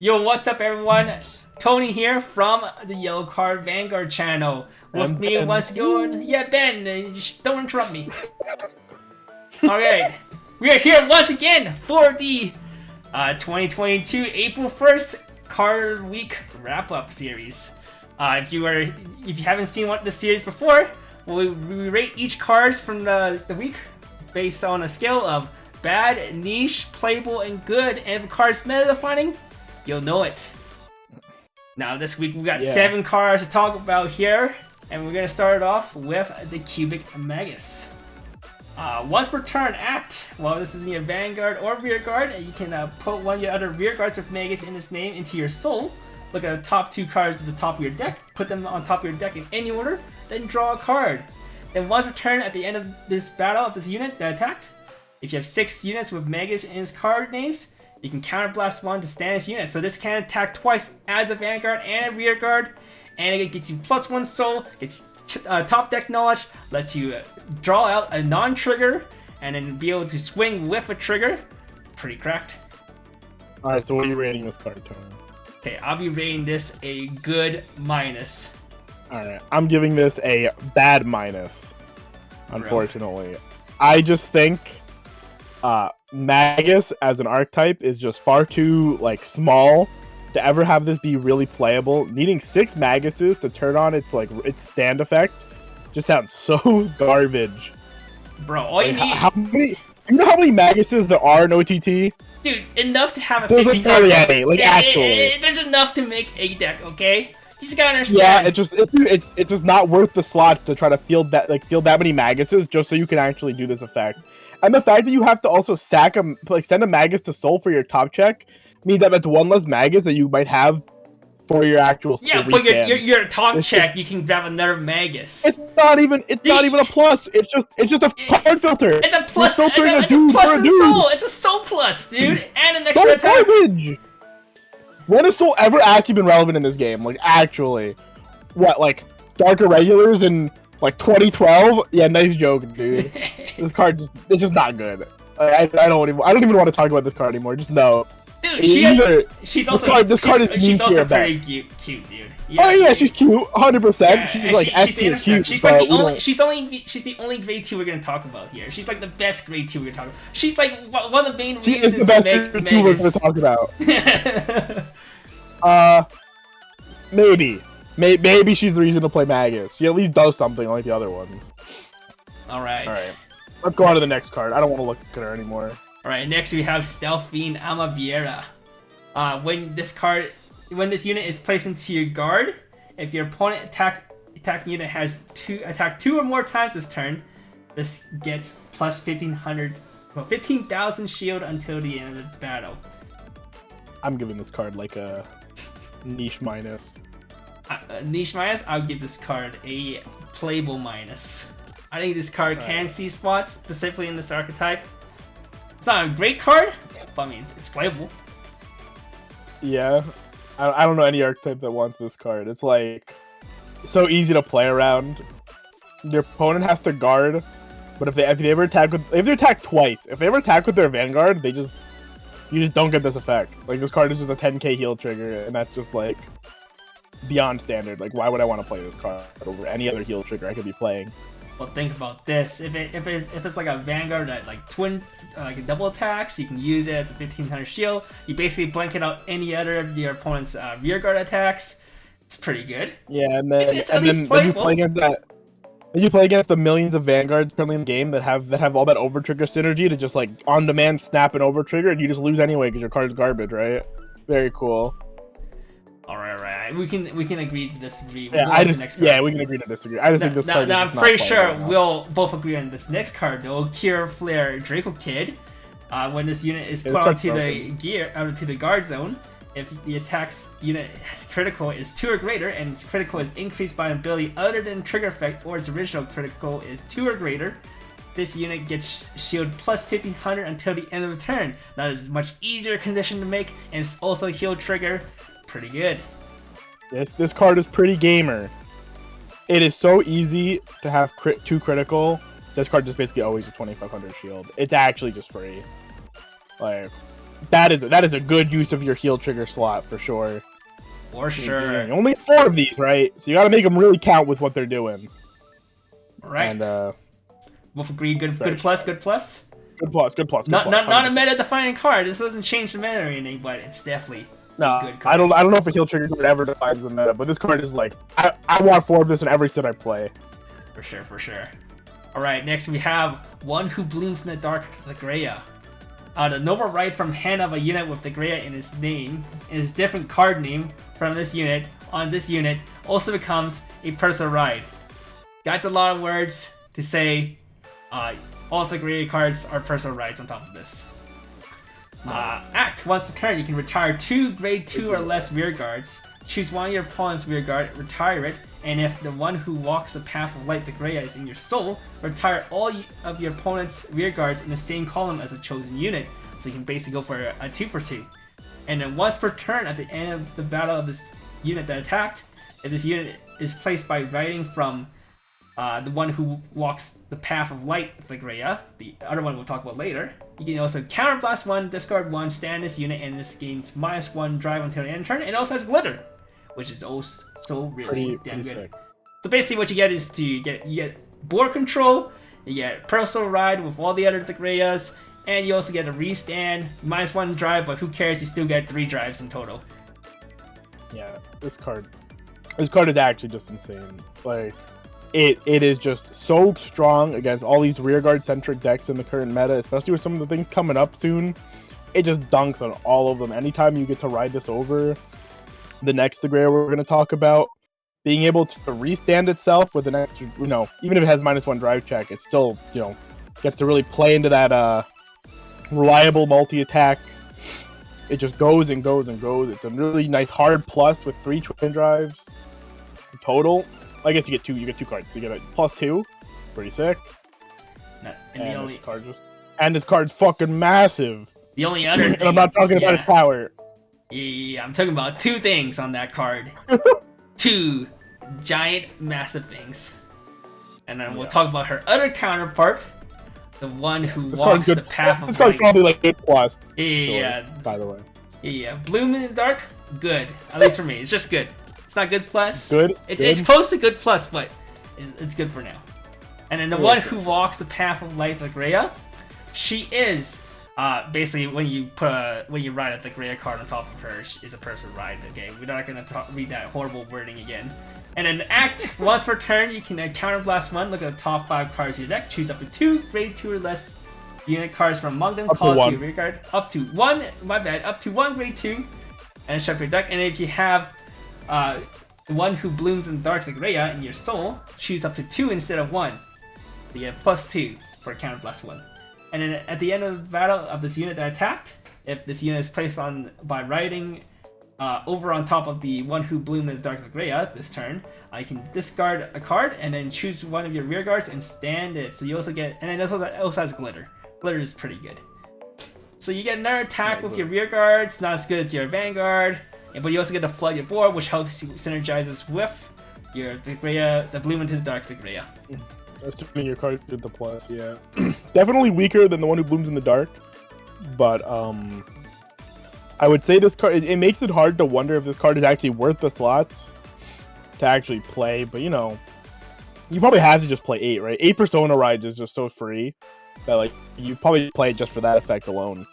Yo, what's up everyone? Tony here from the Yellow Card Vanguard channel. With me Ben. once again, yeah, Ben, just don't interrupt me. Alright, we are here once again for the 2022 April 1st Card Week Wrap-Up series. If you haven't seen the series before, we rate each cards from the week based on a scale of bad, niche, playable, and good, and if a card's meta defining, you'll know it. Now this week we got 7 cards to talk about here, and we're gonna start it off with the Cubic Magus. Once per turn, act. Well, this is in your Vanguard or Rear Guard. You can put one of your other Rear Guards with Magus in its name into your soul. Look at the top 2 cards at the top of your deck, put them on top of your deck in any order, then draw a card. Then once per turn, at the end of this battle of this unit that attacked, if you have 6 units with Magus in its card names, you can counterblast one to stand its unit. So this can attack twice as a Vanguard and a Rear Guard, and it gets you +1 soul, gets you top deck knowledge, lets you draw out a non-trigger, and then be able to swing with a trigger. Pretty cracked. Alright, so what are you rating this card, Tony? Okay, I'll be rating this a good minus. Alright, I'm giving this a bad minus, unfortunately. I just think Magus as an archetype is just far too small to ever have this be really playable. Needing 6 Maguses to turn on its stand effect just sounds so garbage. Bro, all you need... You know how many Maguses there are in OTT? Dude, enough to have a There's 50 card deck. actually. There's enough to make a deck, okay? You just gotta understand. Yeah, it's just not worth the slots to try to field that many Maguses just so you can actually do this effect. And the fact that you have to also send a Magus to soul for your top check means that that's 1 less Magus that you might have for your actual. Yeah, but your top check, you can grab another Magus. It's not even a plus. It's just a card filter. It's a plus. You're filtering It's a plus in soul. It's a soul plus, dude, and an extra attack. Garbage. When has soul ever actually been relevant in this game? Actually, what darker regulars in 2012? Yeah, nice joke, dude. This card it's just not good. I don't even want to talk about this card anymore. Just no. Dude, she's also pretty cute, dude. Yeah, oh yeah, she's cute, 100%. Yeah, she's S tier cute. She's the only grade 2 we're gonna talk about here. She's the best grade 2 we're gonna talk about. She's one of the main reasons. She is the best grade 2 we're gonna talk about. Maybe she's the reason to play Magus. She at least does something like the other ones. All right. Let's go on to the next card. I don't want to look at her anymore. Alright, next we have Stealthy Amelia. When this unit is placed into your guard, if your opponent attacking unit has attacked 2 or more times this turn, this gets plus 15,000 shield until the end of the battle. I'm giving this card a niche minus. Niche minus? I'll give this card a playable minus. I think this card can see spots, specifically in this archetype. It's not a great card, but I mean, it's playable. Yeah. I don't know any archetype that wants this card. It's so easy to play around. Your opponent has to guard, but if they ever attack twice, if they ever attack with their Vanguard, you just don't get this effect. This card is just a 10k heal trigger, and that's just beyond standard. Why would I want to play this card over any other heal trigger I could be playing? Well, think about this. If it's a Vanguard that twin double attacks, you can use it. It's a 1500 shield. You basically blanket out any other of your opponent's rear guard attacks. It's pretty good. Yeah, and then you play against that. You play against the millions of Vanguards currently in the game that have all that over trigger synergy to just on demand snap and over trigger, and you just lose anyway because your card is garbage, right? Very cool. All right. We can agree to disagree. We can agree to disagree. I just think this card. Now I'm pretty sure we'll both agree on this next card though. Cure Flare Draco Kid. When this unit is put onto the guard zone, if the attack's unit critical is 2 or greater, and its critical is increased by an ability other than trigger effect, or its original critical is 2 or greater, this unit gets shield plus 1500 until the end of the turn. That is a much easier condition to make, and it's also a heal trigger. Pretty good. This card is pretty gamer. It is so easy to have 2 critical. This card just basically always a 2500 shield. It's actually just free. that is a good use of your heal trigger slot for sure. For sure. Only 4 of these, right? So you got to make them really count with what they're doing. Right. And Wolf agree. Good plus. Good plus. Good plus. Not a meta defining card. This doesn't change the meta or anything, but it's definitely a good card. I don't know if a heal trigger card ever defines the meta, but this card is like I want 4 of this in every set I play. For sure. Alright, next we have One Who Blooms in the Dark, the Greya. The noble right from hand of a unit with the Greya in its name, his different card name from this unit on this unit also becomes a personal ride. That's a lot of words to say. All of the Greya cards are personal rides on top of this. Act, once per turn, you can retire 2 grade 2 or less rear guards. Choose one of your opponent's rear guard, retire it, and if the one who walks the path of light, the Greya, is in your soul, retire all of your opponent's rear guards in the same column as a chosen unit. So you can basically go for a 2 for 2. And then once per turn, at the end of the battle of this unit that attacked, if this unit is placed by writing from the one who walks the path of light, the Greya, the other one we'll talk about later, you can also counterblast 1, discard 1, stand this unit, and this gains -1 drive until the end of the turn. It also has glitter, which is also really damn good. Sick. So basically what you get is you get board control, you get personal ride with all the other Greyas, and you also get a restand, -1 drive, but who cares, you still get 3 drives in total. Yeah, this card is actually just insane. Like, it is just so strong against all these rearguard centric decks in the current meta, especially with some of the things coming up soon. It just dunks on all of them. Anytime you get to ride this over the next Greya we're going to talk about, being able to restand itself with an extra, even if it has -1 drive check, it still, gets to really play into that reliable multi-attack. It just goes and goes and goes. It's a really nice hard plus with 3 twin drives total. I guess you get 2 cards, so you get a +2. Pretty sick. And this card's fucking massive. The only other thing, and I'm not talking about its power. Yeah, I'm talking about 2 things on that card. 2 giant, massive things. And then we'll talk about her other counterpart, the one who walks the path of light. This card's probably like good plus. Yeah. By the way. Yeah, Bloom in the Dark, good. At least for me, it's just good. It's not good plus. Good. It's close to good plus, but it's good for now. And then the one who walks the path of light, the Greya, she is basically when you ride the Greya card on top of her is a personal ride. Okay, we're not gonna read that horrible wording again. And then act, once per turn, you can counterblast 1. Look at the top 5 cards of your deck. Choose up to 2 grade 2 or less unit cards from among them. Call it to your rear guard. Up to 1. My bad. Up to 1 grade 2, and shuffle your deck. And if you have the one who blooms in the dark, the Greya, in your soul, choose up to 2 instead of 1. So you get +2 for counterblast 1. And then at the end of the battle of this unit that attacked, if this unit is placed on by writing over on top of the one who bloomed in the dark, the Greya, this turn, you can discard a card and then choose one of your rear guards and stand it. So you also get, and then it also has glitter. Glitter is pretty good. So you get another attack with your rear guards, not as good as your vanguard. But you also get to flood your board, which helps you synergizes with the Greya, the Bloom into the Dark, the Greya. Assuming your card did the plus, yeah. Definitely weaker than the one who blooms in the dark. But I would say this card, it makes it hard to wonder if this card is actually worth the slots to actually play. But you probably have to just play 8, right? 8 Persona rides is just so free that like you probably play it just for that effect alone.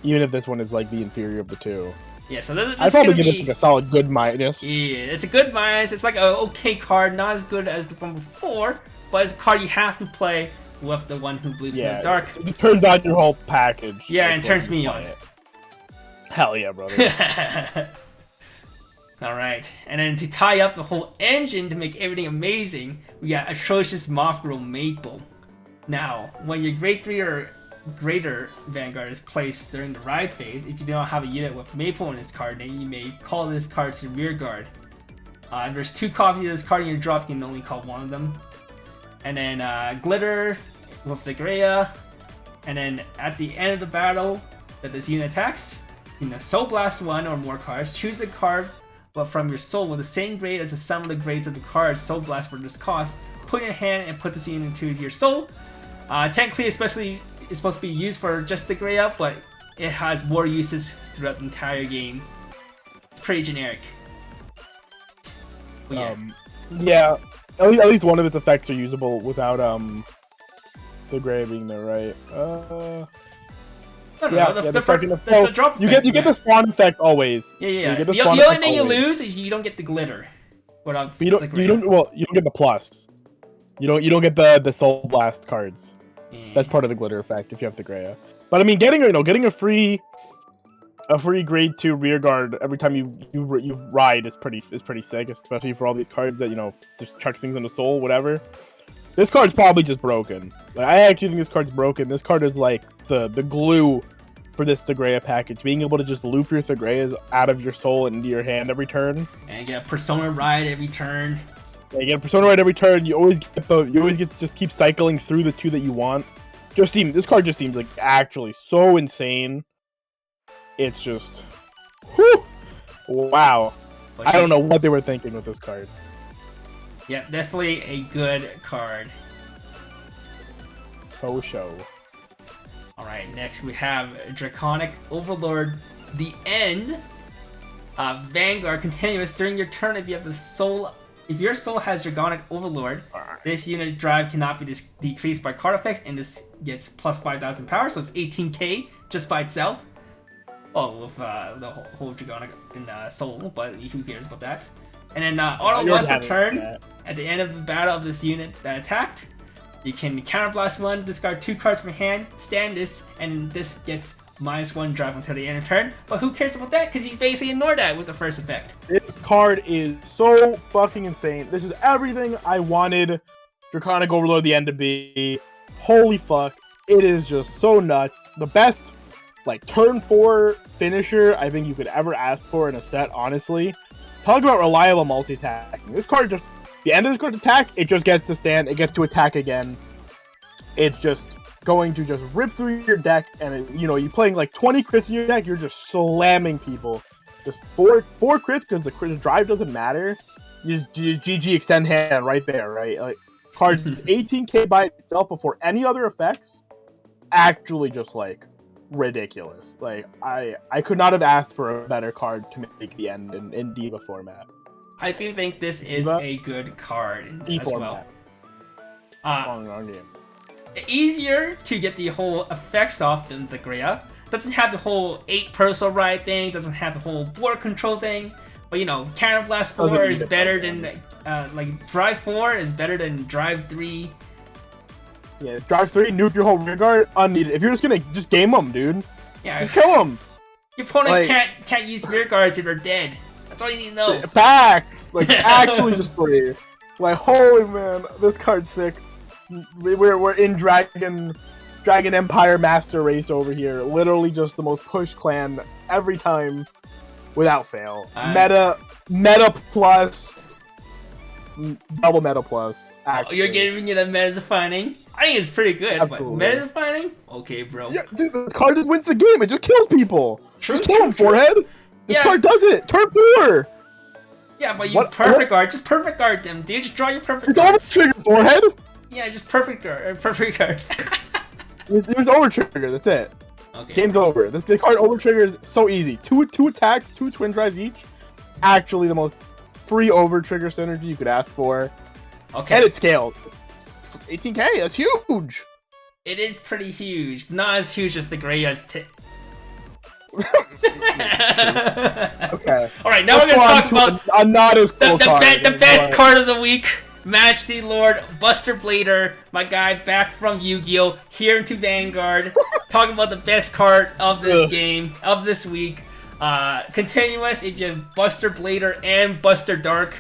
Even if this one is like the inferior of the 2. Yeah, so this I'd probably give this like a solid good minus. Yeah, it's a good minus. It's like an okay card, not as good as the one before, but it's a card you have to play with the one who blooms in the dark. It turns on your whole package. Yeah, and turns me on. Hell yeah, brother. Alright, and then to tie up the whole engine to make everything amazing, we got Atrocious Moth Girl Maple. Now, when your grade 3 or greater Vanguard is placed during the ride phase, if you don't have a unit with Maple in its card name, you may call this card to rear guard. If there's 2 copies of this card in your drop, you can only call 1 of them. And then Glitter with the Greya. And then at the end of the battle that this unit attacks, you can Soul Blast 1 or more cards. Choose a card but from your soul with the same grade as the sum of the grades of the cards Soul Blast for this cost. Put in your hand and put this unit into your soul. Technically, especially, it's supposed to be used for just the Greya, but it has more uses throughout the entire game. It's pretty generic. But yeah. Yeah, at least one of its effects are usable without the Greya being there, right? The second effect. Drop you effect, get the spawn effect always. Yeah. You get the The only thing you lose is you don't get the glitter. You don't get the plus. You don't get the Soul Blast cards. Yeah. That's part of the glitter effect if you have the Greya. But I mean, getting a free grade 2 rear guard every time you ride is pretty sick, especially for all these cards that just chucks things into soul, whatever. This card's probably just broken. Like, I actually think this card's broken. This card is like the glue for this Greya package. Being able to just loop your Greyas out of your soul and into your hand every turn. And you get a Persona Ride every turn. Yeah, you get a Persona Ride every turn. You always get to just keep cycling through the 2 that you want. This card just seems like actually so insane. It's just, whew, wow. I don't know what they were thinking with this card. Yeah, definitely a good card. For show. Alright, next we have Draconic Overlord, the end. Vanguard continuous during your turn if you have the soul. If your soul has Dragonic Overlord, this unit's drive cannot be decreased by card effects, and this gets plus 5,000 power, so it's 18k just by itself. Oh, with the whole Dragonic and soul, but who cares about that? And then auto once per turn, at the end of the battle of this unit that attacked, you can counterblast 1, discard 2 cards from your hand, stand this, and this gets -1 drive until the end of turn. But who cares about that? Because you basically ignore that with the first effect. This card is so fucking insane. This is everything I wanted Draconic Overlord the end to be. Holy fuck. It is just so nuts. The best, like, turn 4 finisher I think you could ever ask for in a set, honestly. Talk about reliable multi-attacking. This card just, the end of this card's attack, it just gets to stand, it gets to attack again. It's just going to just rip through your deck, and you're playing like 20 crits in your deck, you're just slamming people. Just four crits, because the crit drive doesn't matter. You just GG extend hand right there, right? Like, card 18k by itself before any other effects, actually just like ridiculous. Like, I could not have asked for a better card to make the end in Diva format. I do think this is a good card as well. Wrong game. Easier to get the whole effects off than the Greya. Doesn't have the whole 8 Personal Ride thing, doesn't have the whole board control thing. But Counterblast 4 is better than, Drive 4 is better than Drive 3. Yeah, Drive 3, nuke your whole rear guard, unneeded. If you're just gonna game them, dude. Yeah. Just kill them. Your opponent can't use rear guards if they're dead. That's all you need to know. Facts! Like, actually just free. Like, holy man, this card's sick. We're in Dragon Empire Master Race over here. Literally just the most pushed clan every time, without fail. Meta plus, double meta plus. Oh, you're giving it a meta defining. I think it's pretty good. Absolutely. But meta defining? Okay, bro. Yeah, dude, this card just wins the game. It just kills people. Just kill him, forehead. This card does it. Turn 4. Yeah, but you perfect guard. Just perfect guard them, dude. Just draw your perfect guard. It's trigger, forehead. Yeah, just perfect guard. Perfect guard. It was over trigger. That's it. Okay. Game's over. This card over triggers so easy. Two attacks, 2 twin drives each. Actually, the most free over trigger synergy you could ask for. Okay. And it's scaled. 18k. That's huge. It is pretty huge, but not as huge as the Greya's Okay. All right. Now we're gonna talk about a not as cool the best card of the week. Majesty Lord, Buster Blader, my guy back from Yu-Gi-Oh! Here into Vanguard. Talking about the best card of this game, of this week. Continuous, if you have Buster Blader and Buster Dark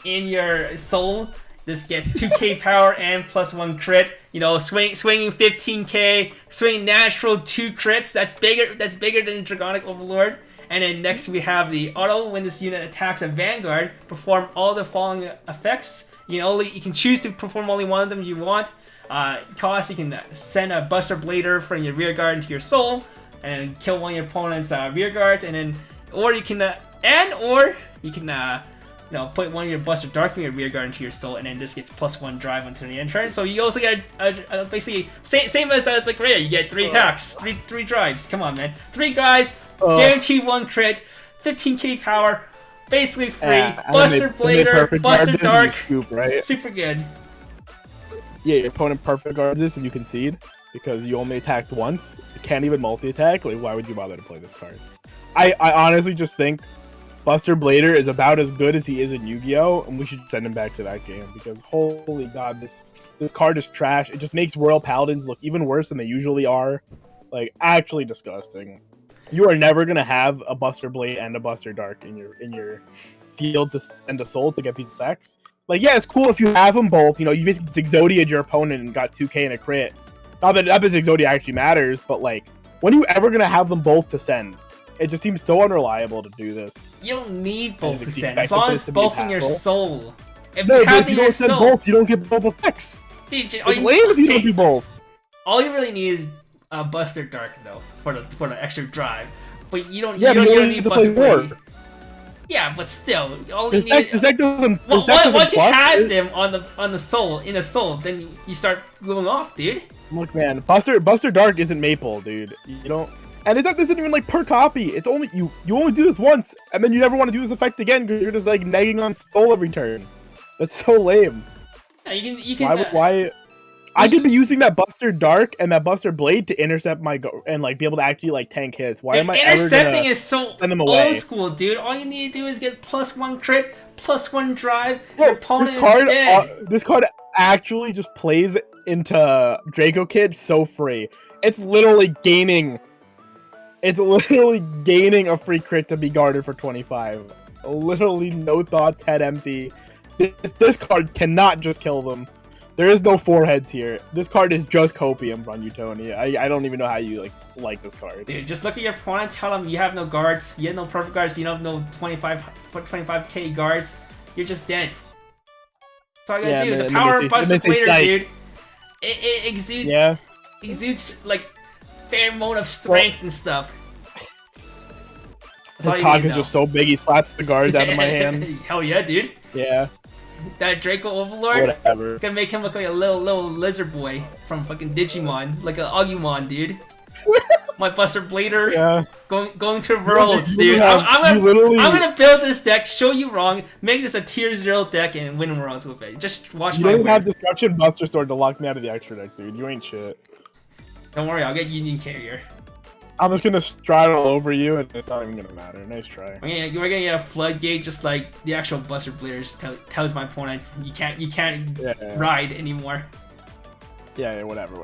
in your soul, this gets 2k power and +1 crit. Swinging 15k, swinging natural 2 crits. That's bigger than Dragonic Overlord. And then next we have the auto. When this unit attacks a Vanguard, perform all the following effects. You can choose to perform only one of them you want. Cost, you can send a Buster Blader from your rear guard into your soul and kill one of your opponent's rear guards, and then or you can put one of your Buster Dark from your rear guard into your soul, and then this gets +1 drive until the end turn. So you also get basically same as the Greya. You get 3 attacks, three drives. Come on, man. 3 drives, guaranteed 1 crit, 15k power, basically free. Buster Blader, Buster Dark, scoop, right? super good. Yeah, your opponent perfect guards this and you concede because you only attacked once. You can't even multi-attack. Like, why would you bother to play this card? I honestly just think Buster Blader is about as good as he is in Yu-Gi-Oh! And we should send him back to that game because holy god, this card is trash. It just makes Royal Paladins look even worse than they usually are. Like, actually disgusting. You are never gonna have a Buster Blade and a Buster Dark in your field to send a soul to get these effects. Like, yeah, it's cool if you have them both. You know, you basically Exodia'd your opponent and got 2k and a crit. Not that Exodia actually matters, but like, when are you ever gonna have them both to send? It just seems so unreliable to do this. You don't need both to send, as long as both in your soul. If no, you have but if you don't send both, you don't get both effects. Dude, it's lame if you don't do both. All you really need is Buster Dark though, for the extra drive. But you don't. Yeah, you don't need to Buster play Blade. Yeah, but still, all you need. This deck doesn't. Once you have them on the soul in the soul, then you start going off, dude. Look, man, Buster Dark isn't Maple, dude. You don't. And it doesn't even like per copy. It's only you only do this once, and then you never want to do this effect again because you're just like negging on soul every turn. That's so lame. Yeah, you can. Why? I could be using that Buster Dark and that Buster Blade to intercept my and like be able to actually like tank hits. Why am I intercepting is so send them away? Old school, dude. All you need to do is get +1 crit, +1 drive. Yo, your opponent is dead. This card actually just plays into Draco Kid so free. It's literally gaining a free crit to be guarded for 25. Literally no thoughts, head empty. This card cannot just kill them. There is no 4 heads here. This card is just copium on you, Tony. I don't even know how you like this card. Dude, just look at your opponent, tell them you have no guards, you have no perfect guards, you have no 25k guards. You're just dead. That's all I gotta do. The power of Buster Blader, dude. It exudes like pheromone of strength and stuff. His cock is just so big, he slaps the guards out of my hand. Hell yeah, dude. Yeah. That Draco Overlord, whatever. Gonna make him look like a little lizard boy from fucking Digimon, like a Agumon, dude. My Buster Blader, going to Worlds, dude. I'm gonna build this deck, show you wrong, make this a tier 0 deck, and win Worlds with it. Just watch my. You don't have Destruction Buster Sword to lock me out of the extra deck, dude. You ain't shit. Don't worry, I'll get Union Carrier. I'm just gonna straddle over you, and it's not even gonna matter. Nice try. We're gonna get a floodgate, just like the actual Buster Bladers tells my opponent you can't ride anymore. Yeah, whatever.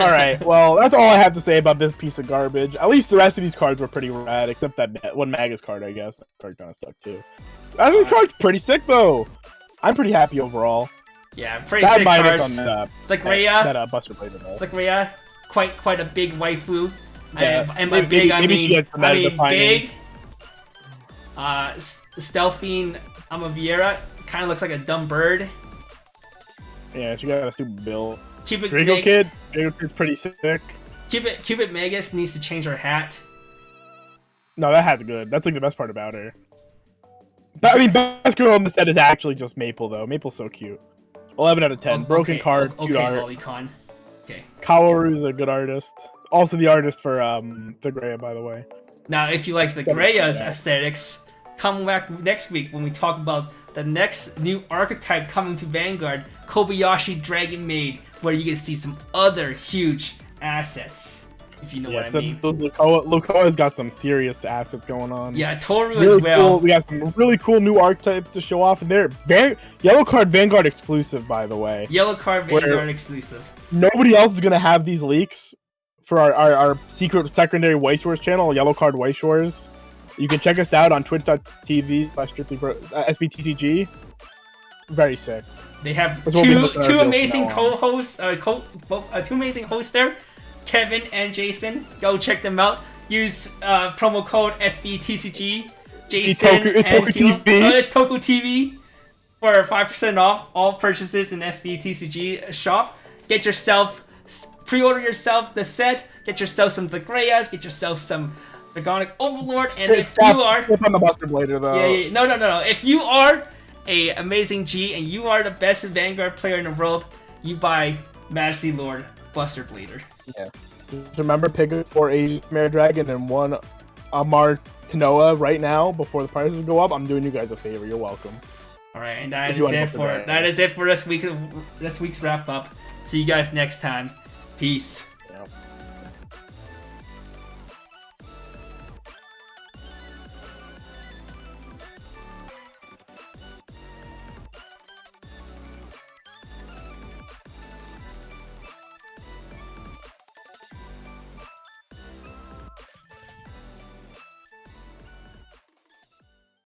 All right, well, that's all I have to say about this piece of garbage. At least the rest of these cards were pretty rad, except that one Magus card, I guess. That card kind of sucked too. I think this card's pretty sick though. I'm pretty happy overall. Yeah, pretty sick cards. On that, the Greya, that Buster Blader. The Greya, quite a big waifu. Yeah, and by big, I mean big. Stealthy Amelia kind of looks like a dumb bird. Yeah, she got a stupid bill. Draco Kid's pretty sick. Cupid Magus needs to change her hat. No, that hat's good. That's like the best part about her. But, I mean, best girl in the set is actually just Maple though. Maple's so cute. 11 out of 10. Broken card, cute art. Lolicon. Okay. Kaworu's a good artist. Also the artist for the Greya, by the way. Now, if you like the Greya's aesthetics, come back next week when we talk about the next new archetype coming to Vanguard, Kobayashi Dragon Maid, where you get to see some other huge assets, if you know what I mean. Lukoa's got some serious assets going on. Yeah, Toru as well. Cool. We got some really cool new archetypes to show off, and they're Yellow Card Vanguard exclusive, by the way. Yellow Card Vanguard exclusive. Nobody else is gonna have these leaks for our secret secondary Weiss Wars channel, Yellow Card Weiss Wars. You can check us out on twitch.tv/SBTCG. Very sick. They have two amazing co-hosts, two amazing hosts there, Kevin and Jason. Go check them out. Use promo code SBTCG. Jason it's Toku TV for 5% off all purchases in SBTCG shop. Get yourself. Pre-order yourself the set, get yourself some Greyas, get yourself some Dragonic Overlord, and if you are... Skip on the Buster Blader, though. Yeah, no. If you are a amazing G and you are the best Vanguard player in the world, you buy Majesty Lord Buster Blader. Yeah. Just remember, pick up 4 Asian Mare Dragon and 1 Amar Tanoa right now before the prices go up. I'm doing you guys a favor. You're welcome. All right, and that is it for this week's wrap up. See you guys next time. Peace. Yep.